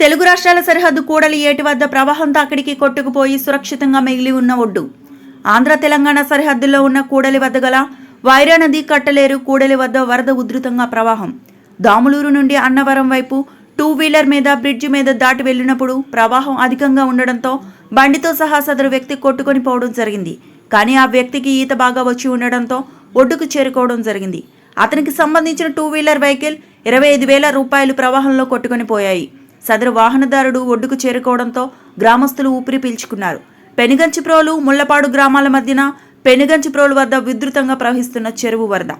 తెలుగు రాష్ట్రాల సరిహద్దు కూడలి ఏటి వద్ద ప్రవాహం తాకిడికి కొట్టుకుపోయి సురక్షితంగా మిగిలి ఉన్న ఒడ్డు. ఆంధ్ర తెలంగాణ సరిహద్దుల్లో ఉన్న కూడలి వద్ద గల వైరా నది కట్టలేరు కూడలి వద్ద వరద ఉధృతంగా ప్రవాహం. దాములూరు నుండి అన్నవరం వైపు 2 వీలర్ మీద బ్రిడ్జి మీద దాటి వెళ్లినప్పుడు ప్రవాహం అధికంగా ఉండడంతో బండితో సహా సదరు వ్యక్తి కొట్టుకొని పోవడం జరిగింది. కానీ ఆ వ్యక్తికి ఈత బాగా వచ్చి ఉండడంతో ఒడ్డుకు చేరుకోవడం జరిగింది. అతనికి సంబంధించిన 2 వీలర్ వెహికల్ 25,000 రూపాయలు ప్రవాహంలో కొట్టుకొని పోయాయి. సదరు వాహనదారుడు ఒడ్డుకు చేరుకోవడంతో గ్రామస్తులు ఊపిరి పీల్చుకున్నారు. పెనుగంచిప్రోలు, ముళ్లపాడు గ్రామాల మధ్యన పెనుగంచిప్రోలు వద్ద విస్తృతంగా ప్రవహిస్తున్న చెరువు వరద.